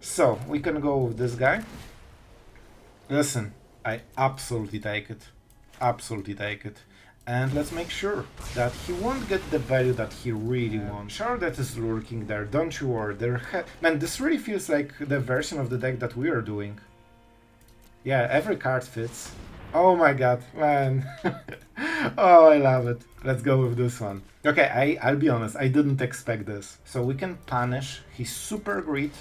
So, we can go with this guy. Listen, I absolutely take it. Absolutely take it. And let's make sure that he won't get the value that he really wants. Sure, that is lurking there, don't you worry. Man, this really feels like the version of the deck that we are doing. Yeah, every card fits. Oh my god, man. Oh, I love it. Let's go with this one. Okay, I'll be honest, I didn't expect this. So we can punish his super greed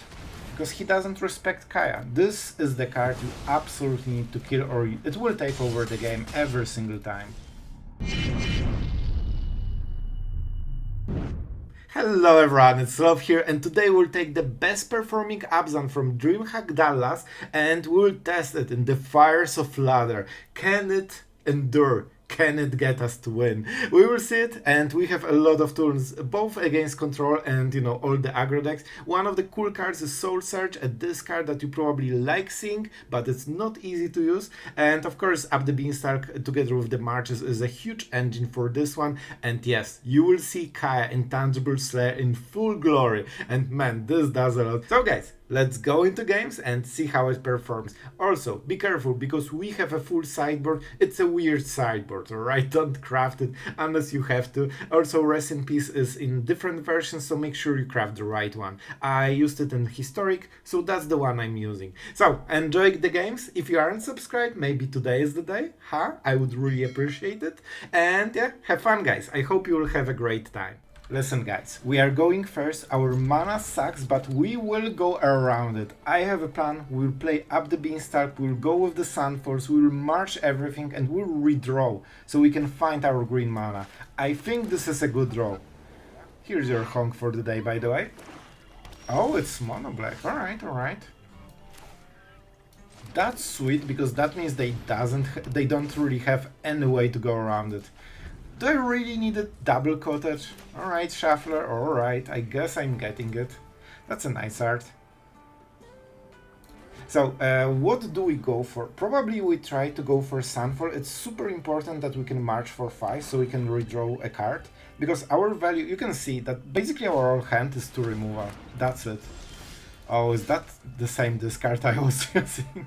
because he doesn't respect Kaya. This is the card you absolutely need to kill or it will take over the game every single time. Hello everyone, it's Sloth here, and today we'll take the best performing Abzan from DreamHack Dallas and we'll test it in the fires of Ladder. Can it endure? Can it get us to win? We will see it, and we have a lot of tools, both against control and, you know, all the aggro decks. One of the cool cards is Soul Surge, a discard that you probably like seeing, but it's not easy to use. And of course, Up the Beanstalk, together with the Marches, is a huge engine for this one. And yes, you will see Kaya Intangible Slayer in full glory. And man, this does a lot. So guys, let's go into games and see how it performs. Also, be careful because we have a full sideboard. It's a weird sideboard, alright? Don't craft it unless you have to. Also, Rest in Peace is in different versions, so make sure you craft the right one. I used it in Historic, so that's the one I'm using. So, enjoy the games. If you aren't subscribed, maybe today is the day, huh? I would really appreciate it. And yeah, have fun guys. I hope you will have a great time. Listen guys, we are going first, our mana sucks, but we will go around it. I have a plan, we'll play Up the Beanstalk, we'll go with the Sunfalls, we'll march everything and we'll redraw, so we can find our green mana. I think this is a good draw. Here's your honk for the day, by the way. Oh, it's mono black, alright. That's sweet, because that means they don't really have any way to go around it. Do I really need a double cottage? Alright, Shuffler, alright, I guess I'm getting it. That's a nice art. So, what do we go for? Probably we try to go for Sunfall. It's super important that we can march for 5 so we can redraw a card. Because our value, you can see that basically our whole hand is 2 removal. That's it. Oh, is that the same discard I was using?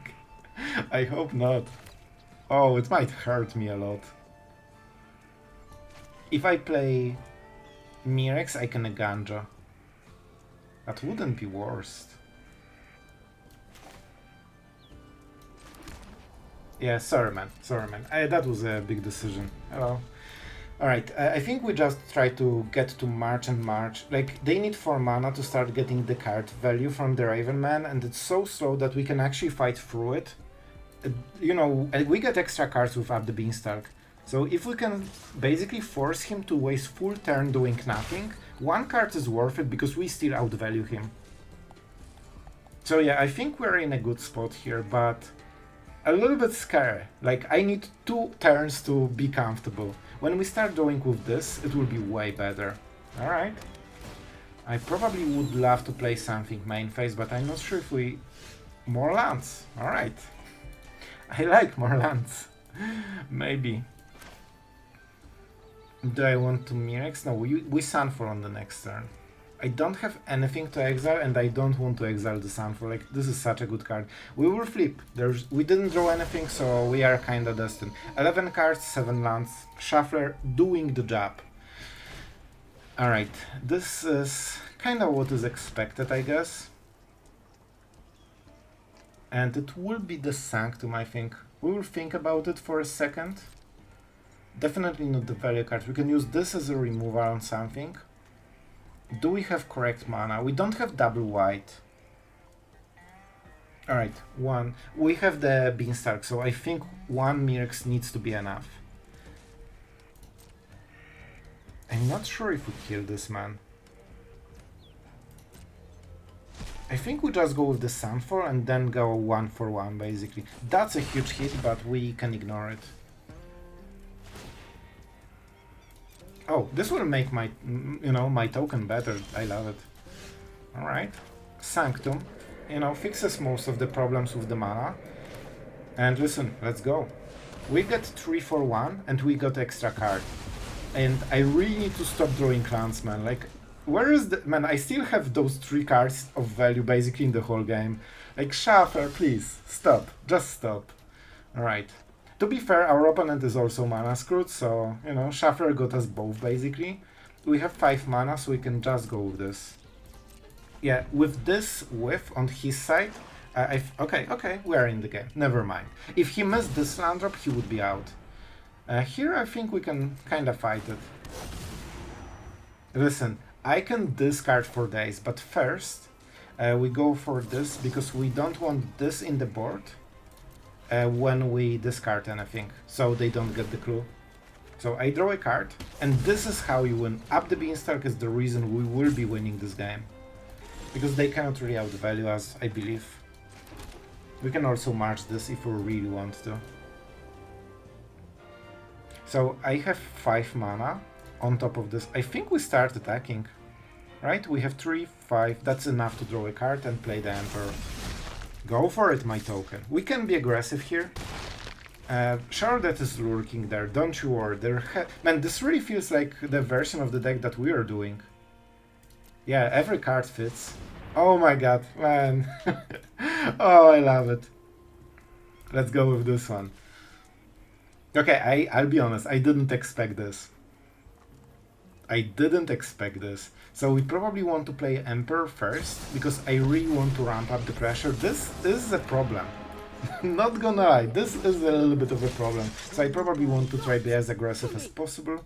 I hope not. Oh, it might hurt me a lot. If I play Mirex, I can Eiganjo. That wouldn't be worst. Yeah, sorry man. That was a big decision. Hello. Alright, I think we just try to get to March and March. Like, they need 4 mana to start getting the card value from the Raven Man, and it's so slow that we can actually fight through it. You know, we get extra cards with Up the Beanstalk. So if we can basically force him to waste full turn doing nothing, 1 card is worth it because we still outvalue him. So yeah, I think we're in a good spot here, but a little bit scary. Like, I need 2 turns to be comfortable. When we start doing with this, it will be way better. Alright. I probably would love to play something main phase, but I'm not sure if we... More lands. Alright. I like more lands. Maybe. Do I want to Mirex? No, we Sunfall on the next turn. I don't have anything to exile and I don't want to exile the Sunfall. Like, this is such a good card. We will flip. We didn't draw anything, so we are kinda destined. 11 cards, 7 lands. Shuffler doing the job. Alright, this is kinda what is expected, I guess. And it will be the Sanctum, I think. We will think about it for a second. Definitely not the value card. We can use this as a removal on something. Do we have correct mana? We don't have double white. Alright, 1. We have the Beanstalk, so I think 1 Mirex needs to be enough. I'm not sure if we kill this man. I think we just go with the Sunfall and then go 1 for 1 basically. That's a huge hit, but we can ignore it. Oh, this will make my, you know, my token better. I love it. Alright. Sanctum, you know, fixes most of the problems with the mana. And listen, let's go. We got 3 for 1 and we got extra card. And I really need to stop drawing Clansman. Like, Where is the... Man, I still have those 3 cards of value basically in the whole game. Like, Shuffler, please, stop. Just stop. Alright. To be fair, our opponent is also mana screwed, so, you know, Shuffler got us both basically. We have 5 mana, so we can just go with this. Yeah, with this whiff on his side, okay, we are in the game. Never mind. If he missed this land drop, he would be out. Here I think we can kind of fight it. Listen, I can discard for days, but first we go for this because we don't want this in the board when we discard anything, so they don't get the clue. So I draw a card, and this is how you win. Up the Beanstalk is the reason we will be winning this game. Because they cannot really outvalue us, I believe. We can also march this if we really want to. So I have 5 mana on top of this. I think we start attacking, right? We have 3, 5, that's enough to draw a card and play the Emperor. Go for it, my token. We can be aggressive here. Sure, that is lurking there, don't you worry. Man, this really feels like the version of the deck that we are doing. Yeah, every card fits. Oh my god, man. Oh, I love it. Let's go with this one. Okay, I'll be honest, I didn't expect this. I didn't expect this. So we probably want to play Emperor first, because I really want to ramp up the pressure. This is a problem. Not gonna lie, this is a little bit of a problem. So I probably want to try to be as aggressive as possible.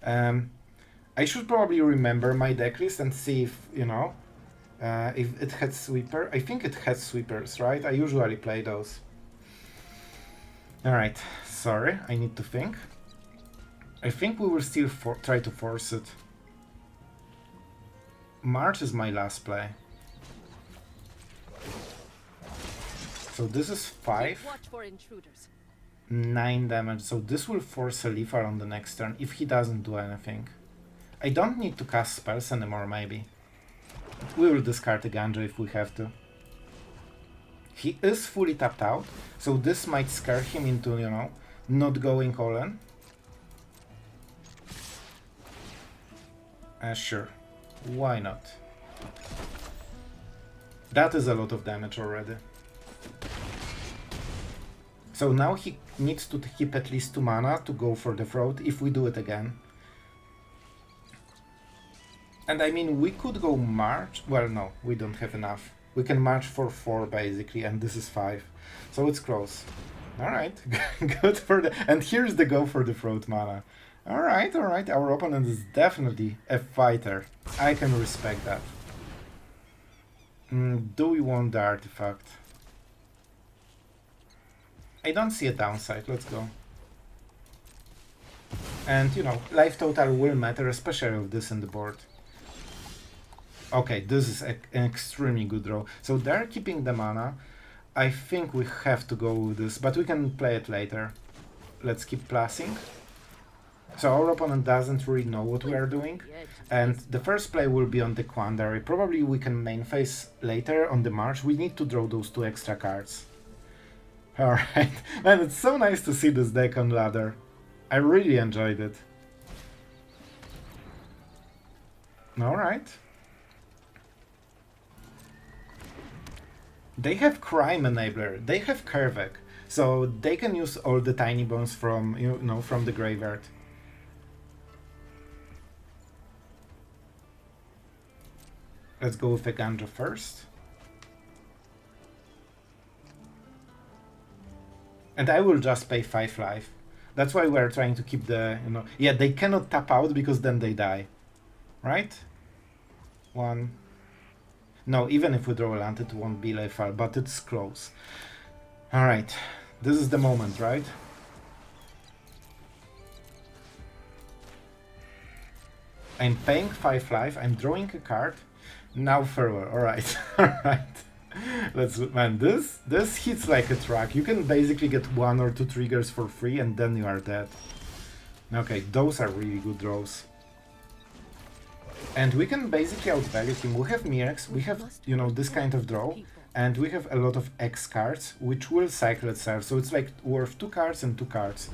I should probably remember my deck list and see if, you know, if it had sweeper. I think it has sweepers, right? I usually play those. Alright, sorry, I need to think. I think we will still try to force it. March is my last play. So this is 5. 9 damage, so this will force a Lethal on the next turn if he doesn't do anything. I don't need to cast spells anymore, maybe. We will discard Eiganjo if we have to. He is fully tapped out, so this might scare him into, you know, not going all in. Sure, why not? That is a lot of damage already. So now he needs to keep at least 2 mana to go for the throat if we do it again. And I mean, we could go March. Well, no, we don't have enough. We can March for 4 basically, and this is 5. So it's close. Alright, good for the... And here's the go for the throat mana. Alright, our opponent is definitely a fighter. I can respect that. Do we want the artifact? I don't see a downside, let's go. And, you know, life total will matter, especially with this in the board. Okay, this is an extremely good draw. So they're keeping the mana. I think we have to go with this, but we can play it later. Let's keep plussing. So our opponent doesn't really know what we are doing. And the first play will be on the Quandary. Probably we can main phase later on the March. We need to draw those 2 extra cards. Alright, man, it's so nice to see this deck on Ladder. I really enjoyed it. Alright. They have Crime Enabler, they have Kervek, so they can use all the tiny bones from, you know, from the graveyard. Let's go with Eiganjo first. And I will just pay 5 life. That's why we're trying to keep the, you know... Yeah, they cannot tap out because then they die. Right? 1... No, even if we draw a land, it won't be lethal, but it's close. Alright, this is the moment, right? I'm paying 5 life, I'm drawing a card. Now farewell, alright, alright. Let's, man, this hits like a truck. You can basically get 1 or 2 triggers for free and then you are dead. Okay, those are really good draws. And we can basically outvalue him. We have Mirex, we have, you know, this kind of draw, and we have a lot of X cards, which will cycle itself. So it's like worth 2 cards and 2 cards.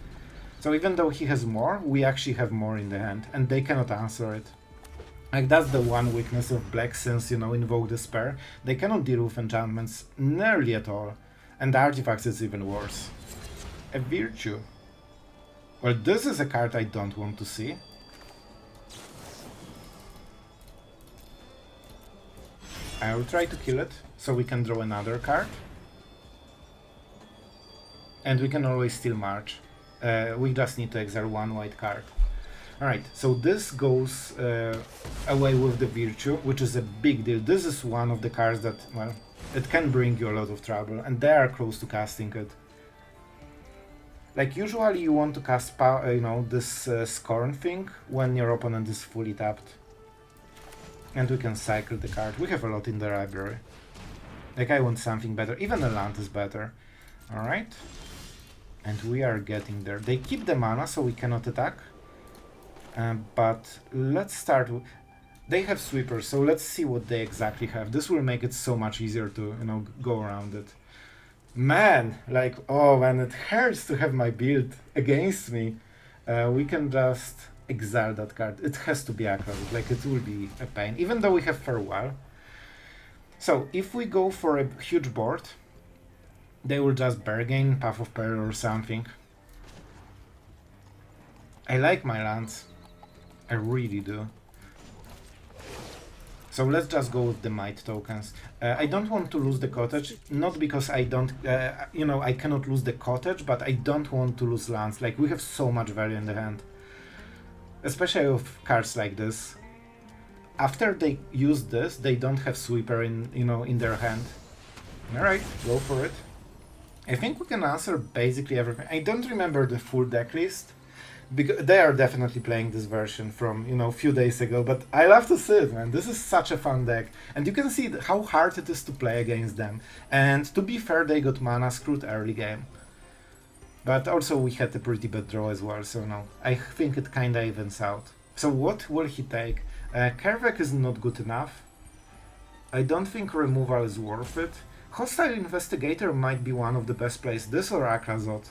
So even though he has more, we actually have more in the hand, and they cannot answer it. Like, that's the one weakness of black, since, you know, Invoke Despair. They cannot deal with enchantments nearly at all. And the artifacts is even worse. A Virtue. Well, this is a card I don't want to see. I will try to kill it, so we can draw another card. And we can always still march. We just need to exile one white card. Alright, so this goes away with the Virtue, which is a big deal. This is one of the cards that, well, it can bring you a lot of trouble, and they are close to casting it. Like, usually you want to cast, you know, this Scorn thing when your opponent is fully tapped. And we can cycle the card. We have a lot in the library. Like, I want something better. Even a land is better. Alright. And we are getting there. They keep the mana, so we cannot attack. But let's start with... They have sweepers, so let's see what they exactly have. This will make it so much easier to, you know, go around it. Man, like, oh man, it hurts to have my build against me. We can just exile that card. It has to be acrobatic, like, it will be a pain, even though we have Farewell. So, if we go for a huge board, they will just bargain, Path of Peril or something. I like my lands. I really do. So let's just go with the might tokens. I don't want to lose the cottage, not because I don't, you know, I cannot lose the cottage, but I don't want to lose lands. Like, we have so much value in the hand. Especially with cards like this. After they use this, they don't have sweeper in, you know, in their hand. Alright, go for it. I think we can answer basically everything. I don't remember the full deck list, because they are definitely playing this version from, you know, a few days ago, but I love to see it, man. This is such a fun deck, and you can see how hard it is to play against them. And to be fair, they got mana screwed early game, but also we had a pretty bad draw as well, so no, I think it kinda evens out. So what will he take? Kervek is not good enough. I don't think removal is worth it. Hostile Investigator might be one of the best plays. This or Akrazot.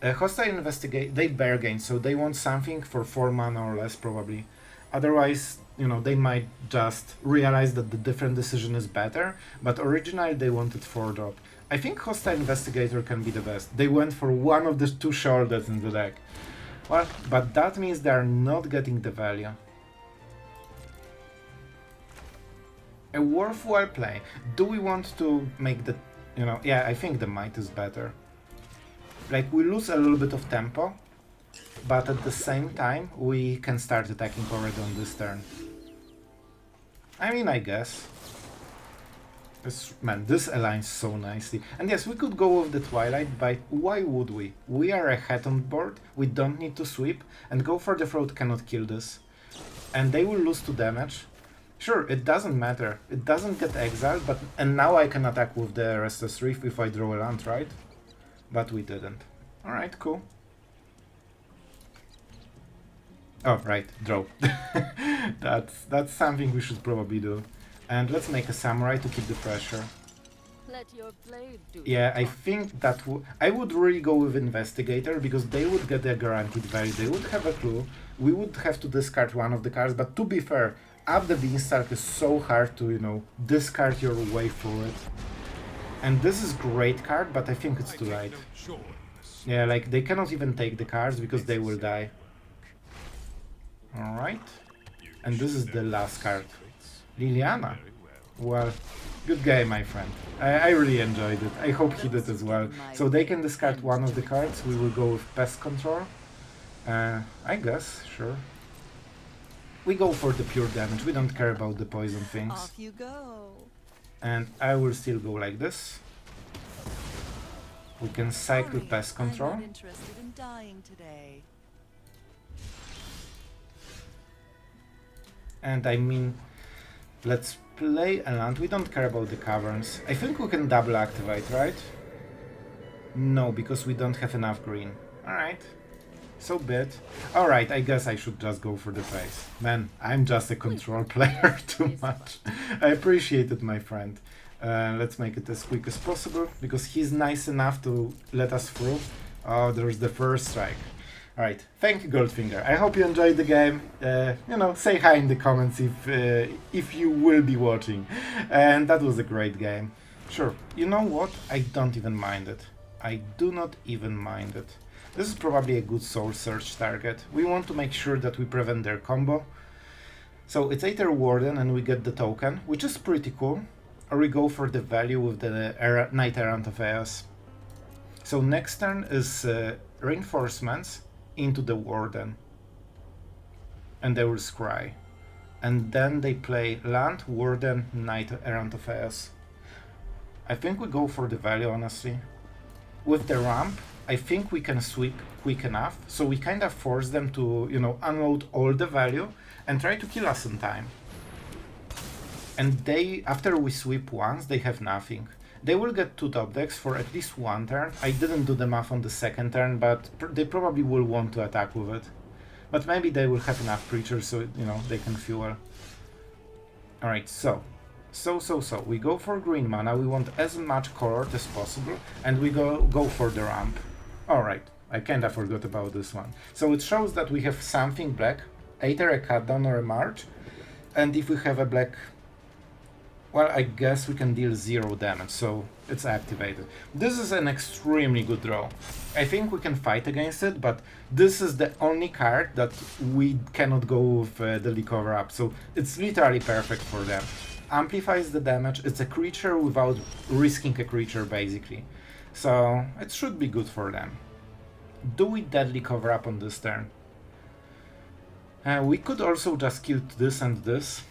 Hostile Investigate, they bargain, so they want something for 4 mana or less probably. Otherwise, you know, they might just realize that the different decision is better, but originally they wanted 4-drop. I think Hostile Investigator can be the best. They went for one of the 2 shoulders in the deck. Well, but that means they are not getting the value. A worthwhile play. Do we want to make the, you know, yeah, I think the might is better. Like, we lose a little bit of tempo, but at the same time, we can start attacking already on this turn. I mean, I guess. Man, this aligns so nicely. And yes, we could go with the Twilight, but why would we? We are ahead on board, we don't need to sweep, and Go for the Throat cannot kill this. And they will lose 2 damage. Sure, it doesn't matter. It doesn't get exiled, but... And now I can attack with the Restless Reef if I draw a land, right? But we didn't. Alright, cool. Oh, right, draw. That's something we should probably do. And let's make a Samurai to keep the pressure. Let your blade do Yeah, I think that I would really go with Investigator, because they would get a guaranteed value. They would have a clue. We would have to discard one of the cards, but to be fair, Up the Beanstalk is so hard to, you know, discard your way through it. And this is great card, but I think it's too late. Yeah, like, they cannot even take the cards because they will die. Alright. And this is the last card. Liliana. Well, good game, my friend. I really enjoyed it. I hope he did as well. So they can discard one of the cards. We will go with Pest Control. I guess, sure. We go for the pure damage. We don't care about the poison things. Off you go. And I will still go like this. We can cycle Pest Control. I'm not interested in dying today. And I mean, let's play a land. We don't care about the caverns. I think we can double activate, right? No, because we don't have enough green. Alright. So be it. Alright, I guess I should just go for the face. Man, I'm just a control player too much. I appreciate it, my friend. Let's make it as quick as possible, because he's nice enough to let us through. Oh, there's the first strike. Alright, thank you Goldfinger. I hope you enjoyed the game. You know, say hi in the comments if you will be watching. And that was a great game. Sure, you know what? I don't even mind it. I do not even mind it. This is probably a good soul search target. We want to make sure that we prevent their combo. So it's Aether Warden and we get the token, which is pretty cool. Or we go for the value with the Knight Errant of Eos. So next turn is reinforcements into the Warden. And they will scry. And then they play land, Warden, Knight Errant of Eos. I think we go for the value, honestly. With the ramp, I think we can sweep quick enough, so we kind of force them to, you know, unload all the value and try to kill us in time. And they, after we sweep once, they have nothing. They will get 2 top decks for at least 1 turn. I didn't do the math on the second turn, but they probably will want to attack with it. But maybe they will have enough creatures so, you know, they can fuel. Alright, so we go for green mana, we want as much color as possible, and we go for the ramp. Alright, I kinda forgot about this one. So it shows that we have something black, either a cutdown or a march, and if we have a black, well, I guess we can deal 0 damage, so it's activated. This is an extremely good draw. I think we can fight against it, but this is the only card that we cannot go with the cover up, so it's literally perfect for them. Amplifies the damage, it's a creature without risking a creature basically. So it should be good for them. Do we deadly cover up on this turn? We could also just kill this and this.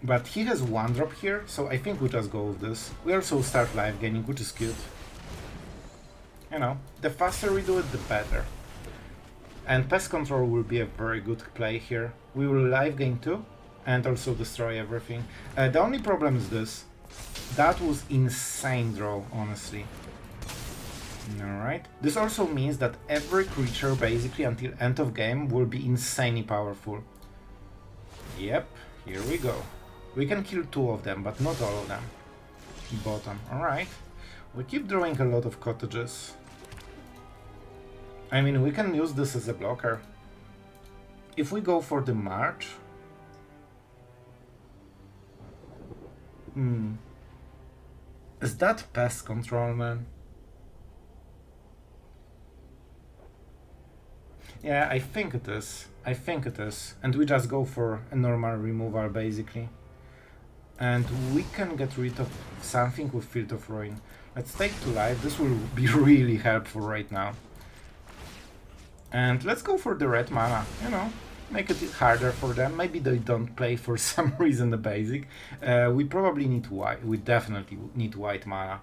But he has 1 drop here, so I think we just go with this. We also start life gaining, which is cute. You know, the faster we do it, the better. And Pest Control will be a very good play here. We will life gain 2 and also destroy everything. The only problem is this. That was insane draw, honestly. Alright. This also means that every creature basically until end of game will be insanely powerful. Yep, here we go. We can kill 2 of them, but not all of them. Bottom, alright. We keep drawing a lot of cottages. I mean, we can use this as a blocker. If we go for the march... Is that Pest Control, man? Yeah, I think it is. I think it is. And we just go for a normal removal, basically. And we can get rid of something with Field of Ruin. Let's take 2 life. This will be really helpful right now. And let's go for the red mana, you know, make it harder for them. Maybe they don't play for some reason the basic. We probably need white, we definitely need white mana.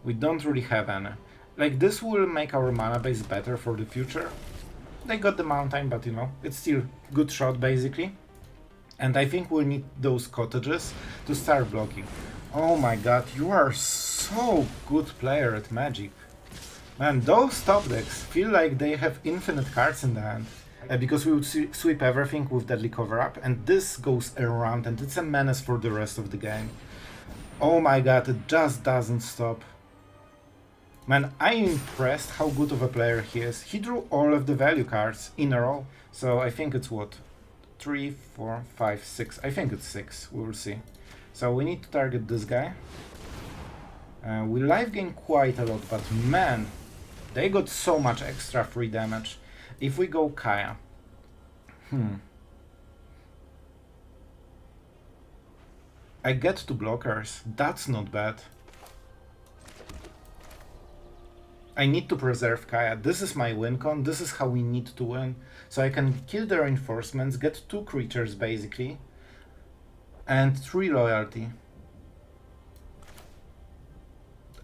We don't really have any. Like, this will make our mana base better for the future. They got the mountain, but you know, it's still good shot basically. And I think we'll need those cottages to start blocking. Oh my god, you are so good player at Magic. Man, those top decks feel like they have infinite cards in the hand. Because we would sweep everything with Deadly Cover-Up, and this goes around, and it's a menace for the rest of the game. Oh my god, it just doesn't stop. Man, I'm impressed how good of a player he is. He drew all of the value cards in a row, so I think it's what? 3, 4, 5, 6. I think it's 6, we will see. So we need to target this guy. We life gain quite a lot, but man, they got so much extra free damage. If we go Kaya... I get 2 blockers, that's not bad. I need to preserve Kaya, this is my win con, this is how we need to win. So I can kill the reinforcements, get 2 creatures basically, and 3 loyalty.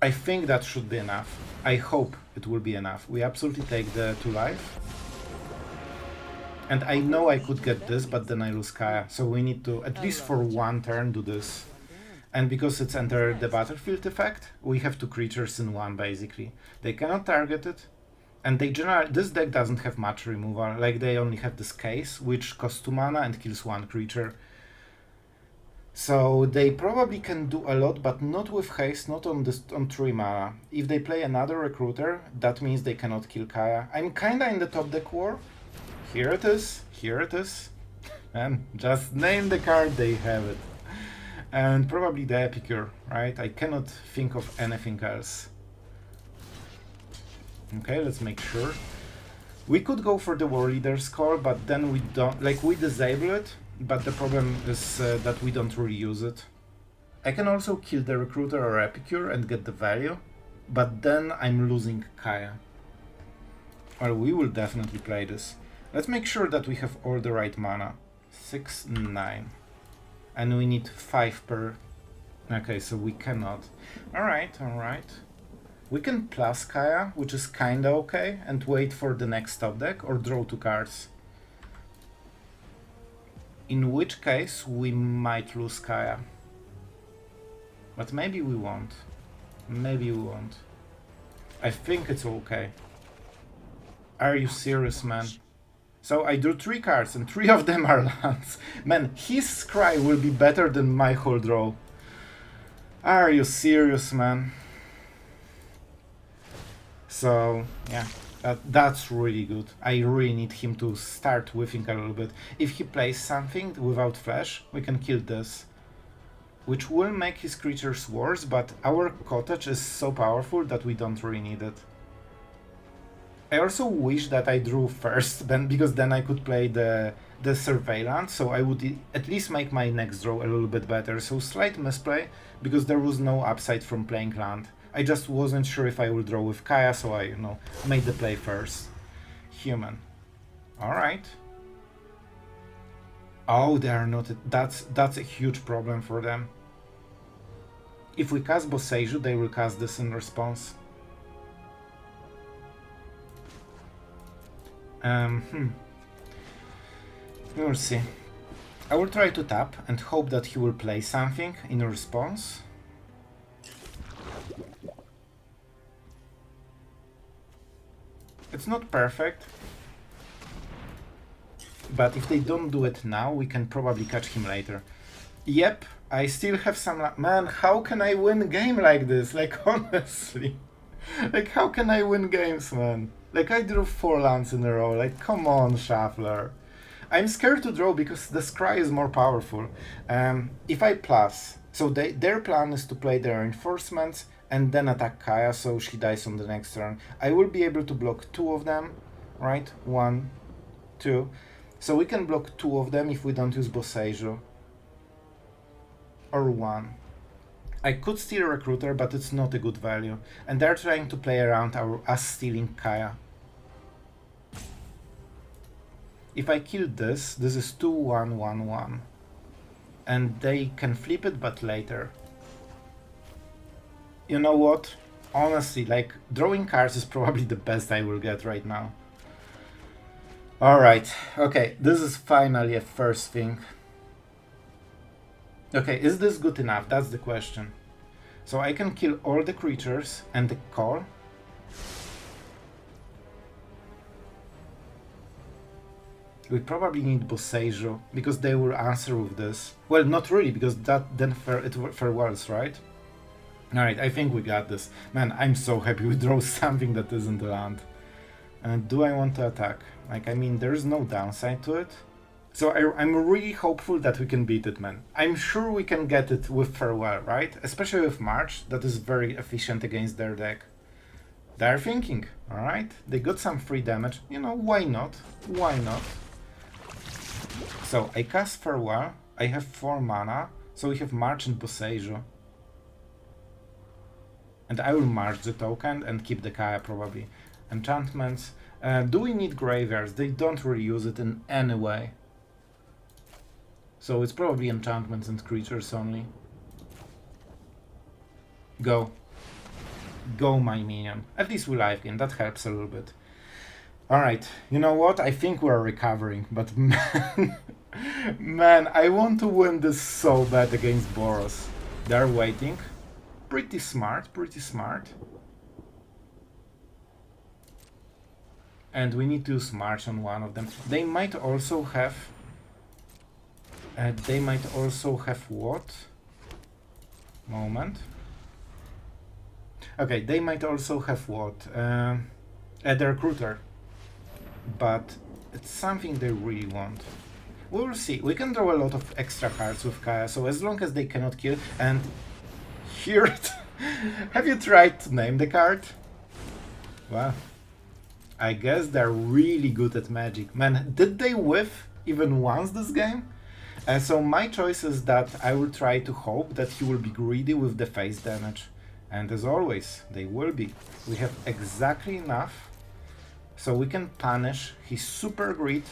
I think that should be enough. I hope it will be enough. We absolutely take the 2 life. And I know I could get this, but then I lose Kaya. So we need to, at least for 1 turn, do this. And because it's enter the battlefield effect, we have 2 creatures in 1 basically. They cannot target it. And they this deck doesn't have much removal. Like, they only have this case, which costs 2 mana and kills 1 creature. So they probably can do a lot, but not with haste, not on this on 3 mana. If they play another recruiter, that means they cannot kill Kaya. I'm kinda in the top deck war. Here it is, here it is. And just name the card, they have it. And probably the Epicure, right? I cannot think of anything else. Okay, let's make sure. We could go for the War Leader's call, but then we don't, like, we disable it, but the problem is that we don't really use it. I can also kill the Recruiter or Epicure and get the value, but then I'm losing Kaya. Well, we will definitely play this. Let's make sure that we have all the right mana. 6, 9. And we need 5 per... Okay, so we cannot. Alright, alright. We can plus Kaya, which is kinda okay, and wait for the next top deck, or draw 2 cards. In which case, we might lose Kaya. But maybe we won't. Maybe we won't. I think it's okay. Are you serious, man? So I drew 3 cards, and 3 of them are lands. Man, his scry will be better than my whole draw. Are you serious, man? So, yeah, that's really good. I really need him to start whiffing a little bit. If he plays something without flash, we can kill this. Which will make his creatures worse, but our cottage is so powerful that we don't really need it. I also wish that I drew first, because then I could play the surveillance, so I would at least make my next draw a little bit better. So slight misplay, because there was no upside from playing land. I just wasn't sure if I would draw with Kaya, so I, made the play first. Human. Alright. Oh, they are not... That's a huge problem for them. If we cast Boseiju, they will cast this in response. We'll see. I will try to tap and hope that he will play something in response. It's not perfect, but if they don't do it now, we can probably catch him later. Yep, I still have some... Man, how can I win a game like this? Like, honestly. Like, how can I win games, man? Like, I drew 4 lands in a row. Like, come on, Shuffler. I'm scared to draw because the scry is more powerful. If I plus... So their plan is to play their reinforcements and then attack Kaya, so she dies on the next turn. I will be able to block 2 of them, right? 1, 2. So we can block 2 of them if we don't use Boseiju. Or 1. I could steal a Recruiter, but it's not a good value. And they're trying to play around us stealing Kaya. If I kill this is 2-1-1-1. And they can flip it, but later. You know what? Honestly, like, drawing cards is probably the best I will get right now. Alright, okay, this is finally a first thing. Okay, is this good enough? That's the question. So I can kill all the creatures and the call. We probably need Boseiju, because they will answer with this. Well, not really, because that then it farewells, right? Alright, I think we got this. Man, I'm so happy we draw something that isn't land. Do I want to attack? Like, I mean, there's no downside to it. So I'm really hopeful that we can beat it, man. I'm sure we can get it with Farewell, right? Especially with March, that is very efficient against their deck. They're thinking, alright? They got some free damage. You know, why not? Why not? So, I cast Farewell. I have 4 mana. So we have March and Boseiju. And I will march the token and keep the Kaya probably. Enchantments. Do we need graveyards? They don't really use it in any way. So it's probably enchantments and creatures only. Go. Go, my minion. At least we life gain, that helps a little bit. Alright, you know what? I think we're recovering, but man... man, I want to win this so bad against Boros. They're waiting. Pretty smart, pretty smart. And we need to use March on one of them. They might also have... They might also have what? Moment. Okay, they might also have what? The recruiter. But it's something they really want. We will see. We can draw a lot of extra cards with Kaya, so as long as they cannot kill. And here it. Have you tried to name the card? Well, I guess they're really good at magic. Man, did they whiff even once this game? So my choice is that I will try to hope that he will be greedy with the face damage. And as always, they will be. We have exactly enough. So we can punish his super greed,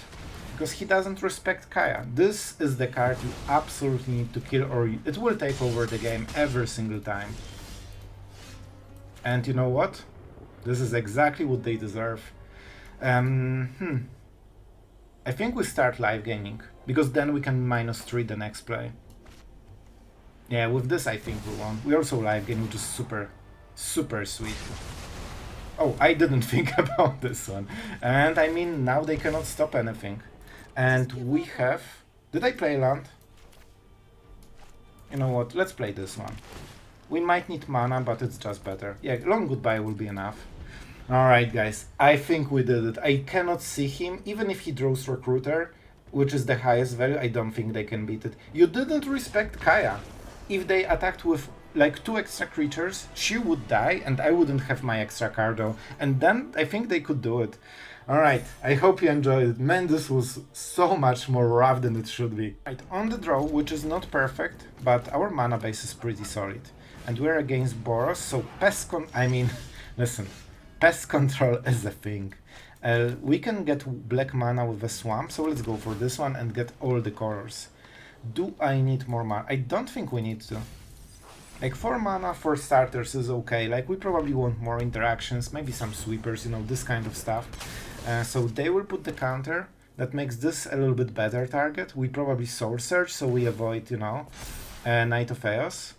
because he doesn't respect Kaya. This is the card you absolutely need to kill, or it will take over the game every single time. And you know what? This is exactly what they deserve. I think we start live gaming, because then we can -3 the next play. Yeah, with this I think we won. We also live game, which is super, super sweet. Oh, I didn't think about this one. And I mean, now they cannot stop anything. And we have... Did I play land? You know what, let's play this one. We might need mana, but it's just better. Yeah, long goodbye will be enough. Alright guys, I think we did it. I cannot see him, even if he draws recruiter, which is the highest value, I don't think they can beat it. You didn't respect Kaya. If they attacked with like 2 extra creatures, she would die and I wouldn't have my extra card though. And then I think they could do it. Alright, I hope you enjoyed it. Man, this was so much more rough than it should be. Right, on the draw, which is not perfect, but our mana base is pretty solid. And we're against Boros, so listen, Pest Control is a thing. We can get black mana with a swamp, so let's go for this one and get all the colors. Do I need more mana? I don't think we need to. Like 4 mana for starters is okay, like we probably want more interactions, maybe some sweepers, you know, this kind of stuff. So they will put the counter, that makes this a little bit better target. We probably Soul Surge, so we avoid, you know, Night of Chaos.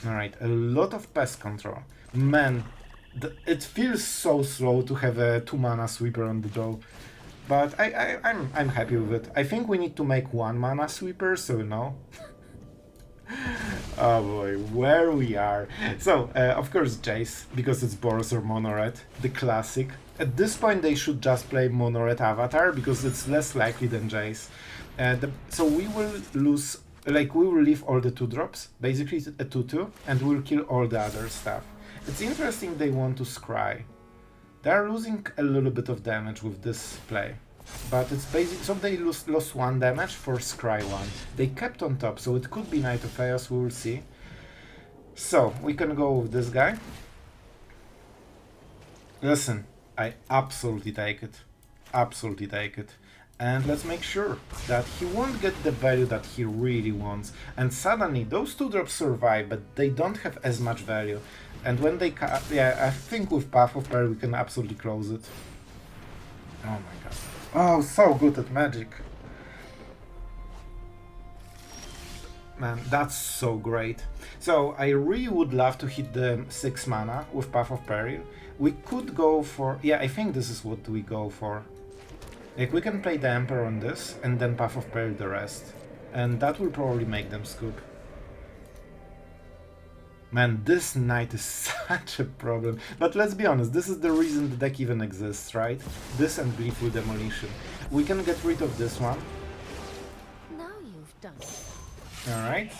Alright, a lot of Pest Control. Man, it feels so slow to have a 2 mana sweeper on the draw. But I'm happy with it. I think we need to make 1 mana sweeper, so you know. Oh boy, where we are. So, of course Jace, because it's Boros or Mono Red, the classic. At this point they should just play Mono Red Avatar, because it's less likely than Jace. So we will lose, like we will leave all the 2-drops, basically a 2-2, and we'll kill all the other stuff. It's interesting they want to scry. They're losing a little bit of damage with this play. But it's basic, so they lost 1 damage for scry 1. They kept on top, so it could be Night of Chaos, we will see. So, we can go with this guy. Listen, I absolutely take it. Absolutely take it. And let's make sure that he won't get the value that he really wants. And suddenly, those 2-drops survive, but they don't have as much value. And when they yeah, I think with Path of Peril we can absolutely close it. Oh my god. Oh, so good at magic. Man, that's so great. So, I really would love to hit the 6 mana with Path of Peril. We could go for... Yeah, I think this is what we go for. Like, we can play the Emperor on this, and then Path of Peril the rest. And that will probably make them scoop. Man, this knight is such a problem. But let's be honest, this is the reason the deck even exists, right? This and Gleeful Demolition. We can get rid of this one. Now you've done it. Alright.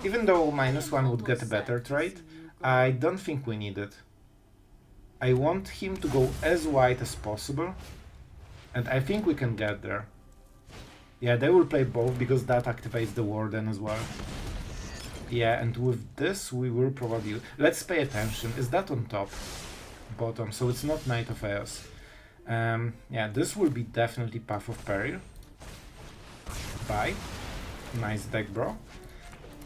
Even though -1 would get a better trade, I don't think we need it. I want him to go as wide as possible. And I think we can get there. Yeah, they will play both because that activates the Warden as well. Yeah, and with this we will probably... Let's pay attention. Is that on top? Bottom, so it's not Night of Chaos. Yeah, this will be definitely Path of Peril. Bye. Nice deck, bro.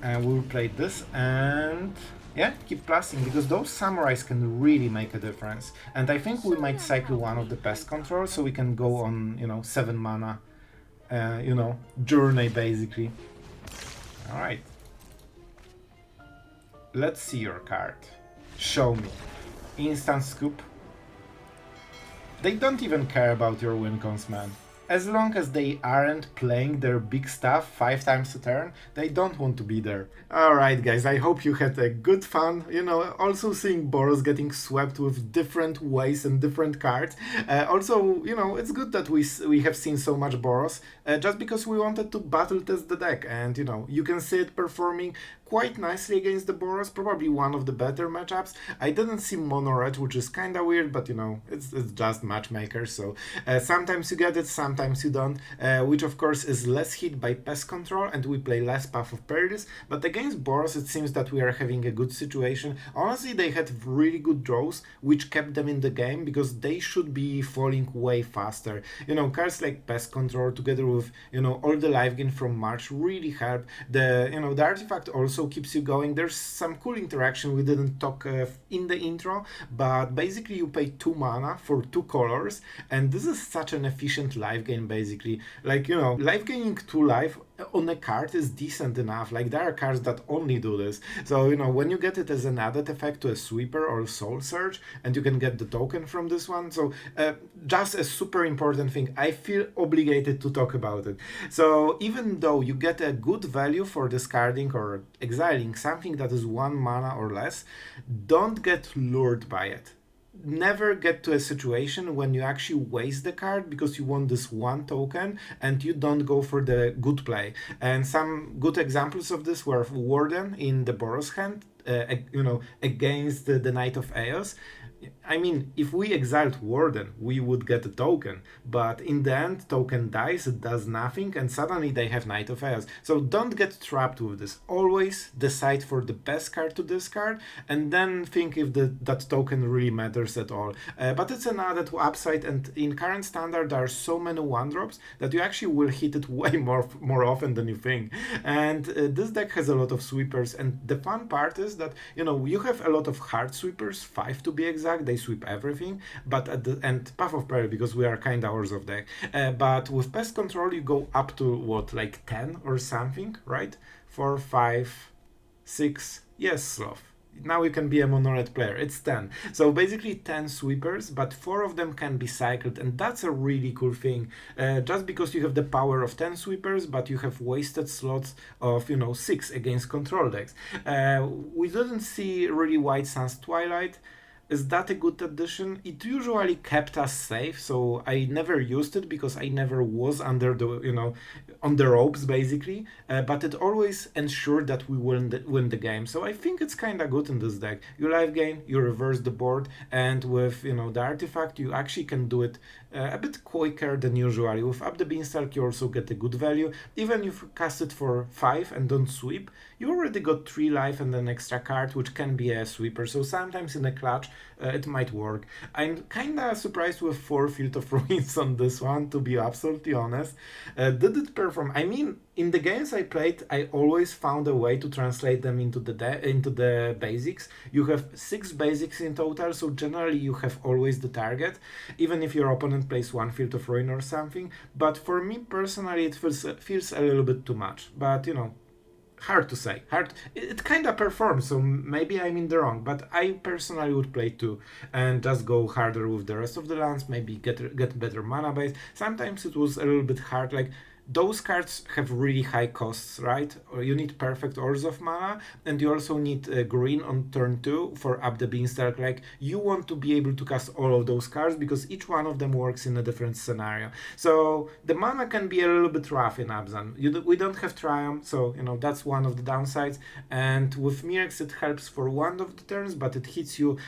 And we will play this and... Yeah, keep plussing, because those samurais can really make a difference. And I think we might cycle one of the Pest Control, so we can go on, you know, 7 mana, you know, journey, basically. Alright. Let's see your card. Show me. Instant scoop. They don't even care about your win cons, man. As long as they aren't playing their big stuff 5 times a turn, they don't want to be there. Alright guys, I hope you had a good fun, also seeing Boros getting swept with different ways and different cards. Also, it's good that we have seen so much Boros, just because we wanted to battle test the deck, and you can see it performing quite nicely against the Boros, probably one of the better matchups. I didn't see Mono Red, which is kinda weird, but it's just matchmakers, so sometimes you get it, sometimes you don't, which of course is less hit by Pest Control, and we play less Path of Peril, but against Boros it seems that we are having a good situation. Honestly, they had really good draws, which kept them in the game, because they should be falling way faster. Cards like Pest Control together with, all the life gain from March really help. The artifact also keeps you going. There's some cool interaction we didn't talk in the intro, but basically you pay 2 mana for 2 colors, and this is such an efficient life gain basically. Like, life gaining 2 life on a card is decent enough. Like, there are cards that only do this. So, when you get it as an added effect to a sweeper or soul surge, and you can get the token from this one, so just a super important thing. I feel obligated to talk about it. So even though you get a good value for discarding or exiling something that is 1 mana or less, don't get lured by it. Never get to a situation when you actually waste the card because you want this 1 token and you don't go for the good play. And some good examples of this were Warden in the Boros hand, against the Knight of Eos. I mean, if we exiled Warden, we would get a token, but in the end, token dies, it does nothing, and suddenly they have Knight of Eos. So don't get trapped with this. Always decide for the best card to discard, and then think if that token really matters at all. But it's an added upside, and in current standard, there are so many 1-drops that you actually will hit it way more often than you think. And this deck has a lot of sweepers, and the fun part is that, you have a lot of hard sweepers, 5 to be exact. They sweep everything, but at the end, Path of Peril, because we are kinda hours of deck. But with Pest Control, you go up to what, like 10 or something, right? 4, 5, 6. Yes, Sloth. Now you can be a mono-red player. It's 10. So basically 10 sweepers, but 4 of them can be cycled, and that's a really cool thing. Just because you have the power of 10 sweepers, but you have wasted slots of, 6 against control decks. We didn't see really White Sun's Twilight. Is that a good addition? It usually kept us safe, so I never used it because I never was under the, on the ropes basically, but it always ensured that we win the game. So I think it's kind of good in this deck. You life gain, you reverse the board, and with, the artifact, you actually can do it a bit quicker than usually. With Up the Beanstalk, you also get a good value. Even if you cast it for 5 and don't sweep, you already got 3 life and an extra card, which can be a sweeper. So sometimes in a clutch, it might work. I'm kinda surprised with 4 Field of Ruins on this one, to be absolutely honest. Did it perform? I mean, in the games I played, I always found a way to translate them into the basics. You have 6 basics in total, so generally you have always the target, even if your opponent plays 1 Field of Ruin or something. But for me personally, it feels a little bit too much. But hard to say. It kind of performs, so maybe I'm in the wrong, but I personally would play 2 and just go harder with the rest of the lands, maybe get better mana base. Sometimes it was a little bit hard, like those cards have really high costs, right? Or you need perfect ores of mana, and you also need green on turn 2 for Up the Beanstalk. Like, you want to be able to cast all of those cards because each one of them works in a different scenario. So the mana can be a little bit rough in Abzan. We don't have Triumph, so that's one of the downsides. And with Mirrex it helps for one of the turns, but it hits you,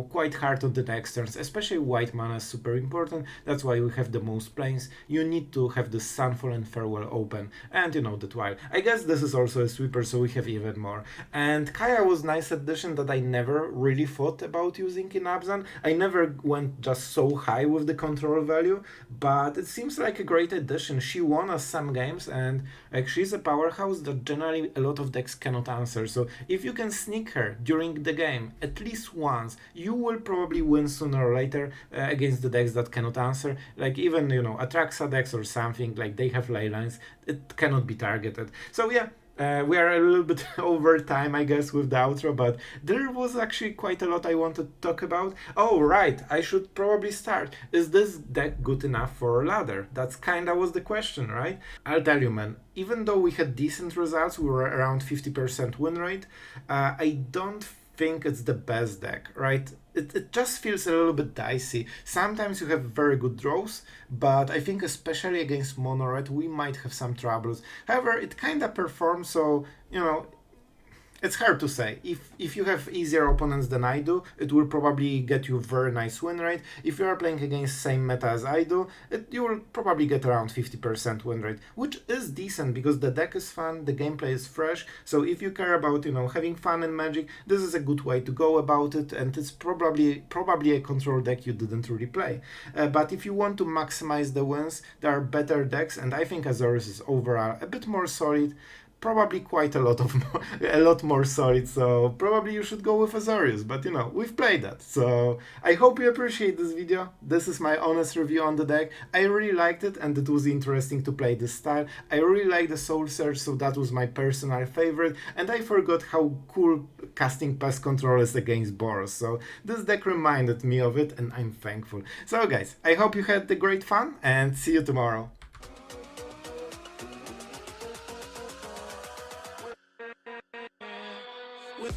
quite hard on the next turns. Especially white mana is super important. That's why we have the most planes. You need to have the Sunfall and Farewell open, and the Twilight. I guess this is also a sweeper, so we have even more. And Kaya was nice addition that I never really thought about using in Abzan. I never went just so high with the control value, but it seems like a great addition. She won us some games, and she's a powerhouse that generally a lot of decks cannot answer. So if you can sneak her during the game at least once, you will probably win sooner or later against the decks that cannot answer. Like even Atraxa decks or something, like they have ley lines, it cannot be targeted. So yeah, We are a little bit over time, I guess, with the outro, but there was actually quite a lot I wanted to talk about. Oh, right, I should probably start. Is this deck good enough for ladder? That's kinda was the question, right? I'll tell you, man, even though we had decent results, we were around 50% win rate, I don't think it's the best deck, right? It just feels a little bit dicey. Sometimes you have very good draws, but I think especially against mono red we might have some troubles. However, it kinda performs, so you know, it's hard to say. If you have easier opponents than I do, it will probably get you very nice win rate. If you are playing against same meta as I do, you will probably get around 50% win rate, which is decent because the deck is fun, the gameplay is fresh. So if you care about having fun in Magic, this is a good way to go about it, and it's probably a control deck you didn't really play. But if you want to maximize the wins, there are better decks, and I think Azorius is overall a bit more solid. Probably quite a lot more solid, so probably you should go with Azorius, but we've played that, so I hope you appreciate this video. This is my honest review on the deck. I really liked it, and it was interesting to play this style. I really like the Soul Search, so that was my personal favorite, and I forgot how cool casting Pest Control is against Boros, so this deck reminded me of it, and I'm thankful. So guys, I hope you had the great fun, and see you tomorrow. With